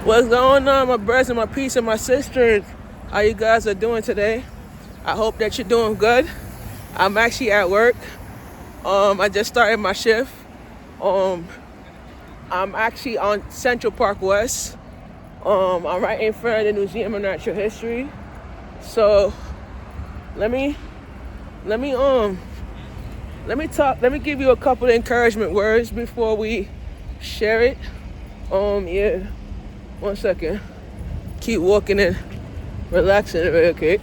What's going on, my brothers and my peace and my sisters? How you guys are doing today? I hope that you're doing good. I'm actually at work. I just started my shift. Um, I'm actually on Central Park West. I'm right in front of the Museum of Natural History. So let me let me talk. Let me give you a couple of encouragement words before we share it. Yeah. One second. Keep walking and relaxing real quick.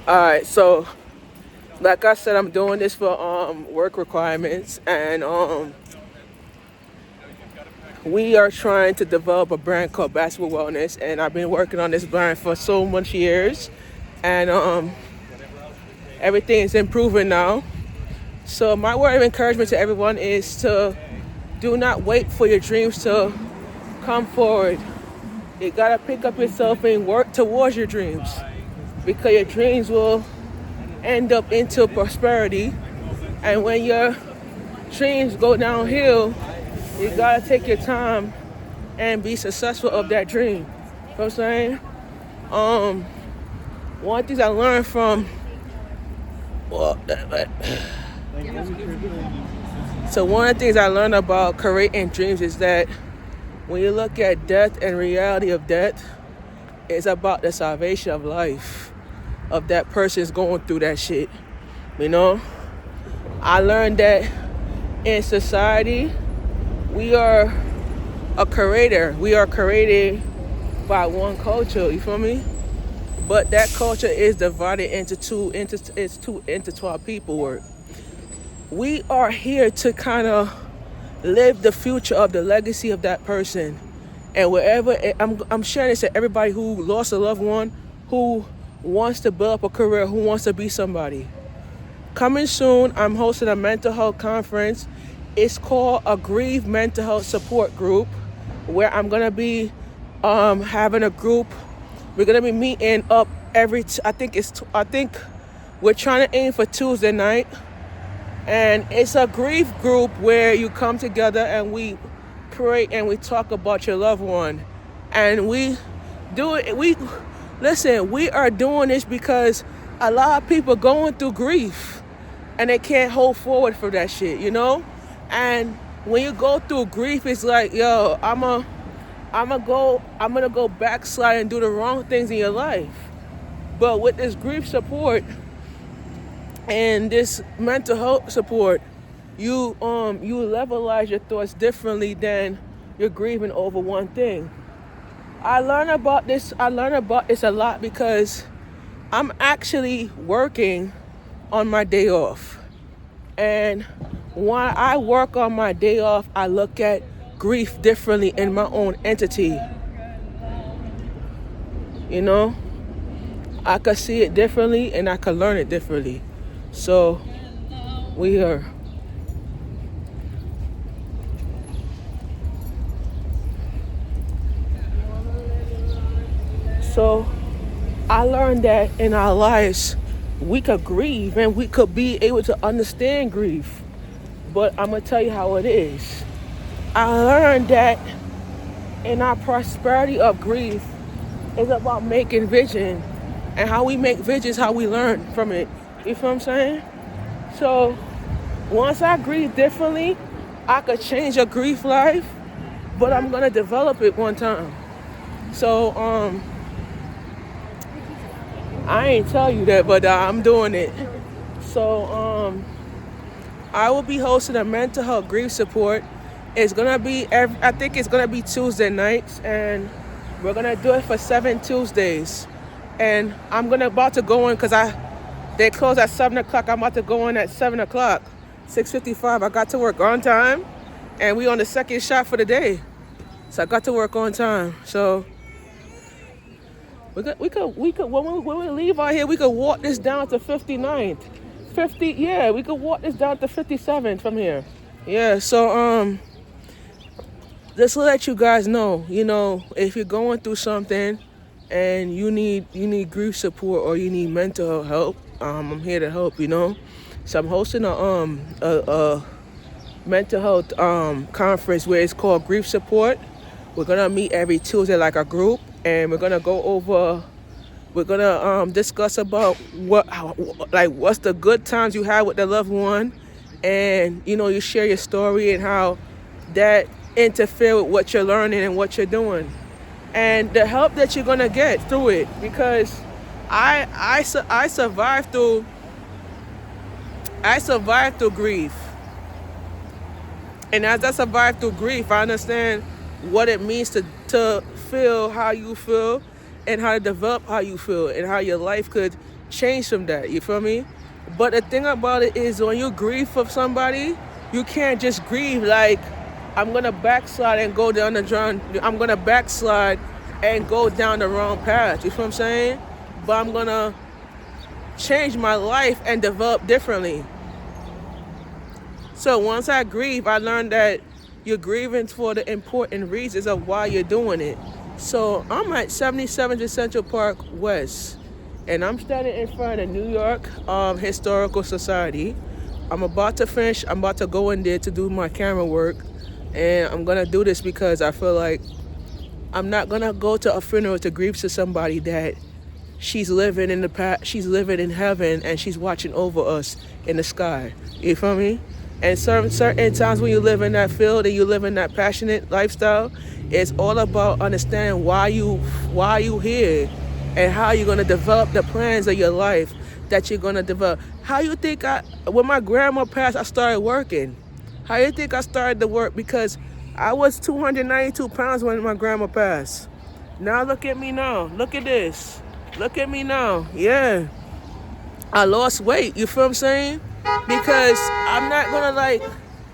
All right, so like I said, I'm doing this for work requirements, and we are trying to develop a brand called Basketball Wellness, and I've been working on this brand for so much years, and everything is improving now. So my word of encouragement to everyone is to do not wait for your dreams to come forward. You gotta pick up yourself and work towards your dreams, because your dreams will end up into prosperity. And when your dreams go downhill, you gotta take your time and be successful of that dream. You know what I'm saying? Um, One of the things I learned from well, so one of the things I learned about creating dreams is that when you look at death and reality of death, it's about the salvation of life of that person's going through that shit. You know? I learned that in society, we are a creator. We are created by one culture, you feel me? But that culture is divided into it's two intertwined people work. We are here to kind of live the future of the legacy of that person. And wherever I'm sharing this to everybody who lost a loved one, who wants to build up a career, who wants to be somebody. Coming soon, I'm hosting a mental health conference. It's called a Grieve Mental Health Support Group, where I'm gonna be having a group. We're gonna be meeting up I think we're trying to aim for Tuesday night, and it's a grief group where you come together and we pray and we talk about your loved one, and we do it. We are doing this because a lot of people going through grief and they can't hold forward for that shit, you know? And when you go through grief, it's like, yo, I'm gonna go backslide and do the wrong things in your life. But with this grief support and this mental health support, you levelize your thoughts differently than you're grieving over one thing. I learned about this a lot because I'm actually working on my day off. And when I work on my day off, I look at grief differently in my own entity. You know? I could see it differently and I could learn it differently. So we are. So I learned that in our lives, we could grieve and we could be able to understand grief. But I'm going to tell you how it is. I learned that in our prosperity of grief, it's about making vision. And how we make vision is how we learn from it. You feel what I'm saying? So once I grieve differently, I could change a grief life, but I'm going to develop it one time. So, I ain't tell you that, but I'm doing it. So, I will be hosting a mental health grief support. It's gonna be I think it's gonna be Tuesday nights, and we're gonna do it for 7 Tuesdays. And I'm about to go in because they close at 7 o'clock. I'm about to go in at 7 o'clock, 6:55. I got to work on time, and we on the second shot for the day, so I got to work on time. So we could when we leave out here, we could walk this down to 59th. 50, yeah, we could walk this down to 57th from here. Yeah, so just to let you guys know, if you're going through something and you need grief support or you need mental health help, I'm here to help, So I'm hosting a mental health conference where it's called Grief Support. We're gonna meet every Tuesday like a group, and we're gonna go over. We're gonna discuss about what's the good times you had with the loved one, and you share your story and how that interfere with what you're learning and what you're doing, and the help that you're gonna get through it. Because I survived through grief. And as I survive through grief, I understand what it means to feel how you feel, and how to develop how you feel, and how your life could change from that. You feel me? But the thing about it is, when you grieve for somebody, you can't just grieve like, I'm going to backslide and go down the wrong, I'm going to backslide and go down the wrong path. You feel what I'm saying? But I'm going to change my life and develop differently. So once I grieve, I learned that you're grieving for the important reasons of why you're doing it. So I'm at 77th Central Park West, and I'm standing in front of the New York Historical Society. I'm about to finish. I'm about to go in there to do my camera work, and I'm gonna do this because I feel like I'm not gonna go to a funeral to grieve to somebody that she's living in the past. She's living in heaven, and she's watching over us in the sky. You feel me? And certain times when you live in that field and you live in that passionate lifestyle, it's all about understanding why you here, and how you're gonna develop the plans of your life that you're gonna develop. How you think when my grandma passed, I started working? How you think I started to work? Because I was 292 pounds when my grandma passed. Now look at me now. Look at this. Look at me now. Yeah. I lost weight, you feel what I'm saying? Because I'm not gonna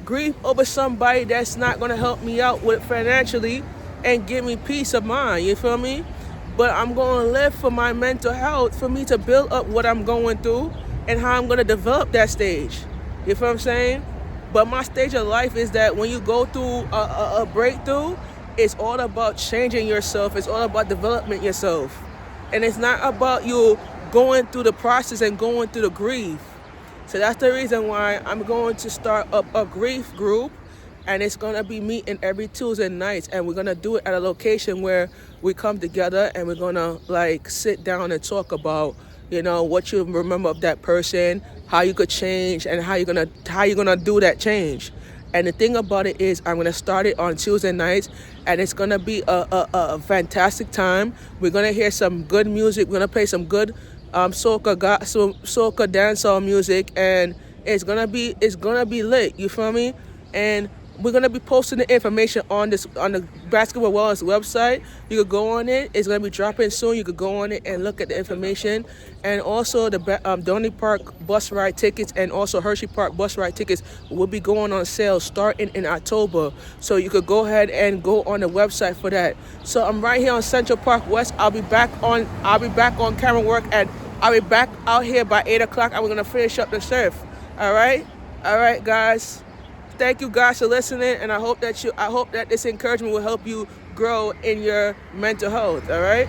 grieve over somebody that's not gonna help me out with financially and give me peace of mind, you feel me? But I'm gonna live for my mental health, for me to build up what I'm going through and how I'm gonna develop that stage. You feel what I'm saying? But my stage of life is that when you go through a breakthrough, it's all about changing yourself. It's all about developing yourself. And it's not about you going through the process and going through the grief. So that's the reason why I'm going to start up a grief group, and it's going to be meeting every Tuesday nights, and we're going to do it at a location where we come together, and we're going to sit down and talk about, what you remember of that person, how you could change, and how you're going to do that change. And the thing about it is, I'm going to start it on Tuesday nights, and it's going to be a fantastic time. We're going to hear some good music. We're going to play some good soca dancehall music, and it's gonna be lit. You feel me? And we're gonna be posting the information on the Basketball Wellness website. You could go on it. It's gonna be dropping soon. You could go on it and look at the information. And also the Donny Park bus ride tickets and also Hershey Park bus ride tickets will be going on sale starting in October. So you could go ahead and go on the website for that. So I'm right here on Central Park West. I'll be back on camera work, and I'll be back out here by 8 o'clock. I'm gonna finish up the surf. All right, guys. Thank you guys for listening, and I hope that this encouragement will help you grow in your mental health. All right.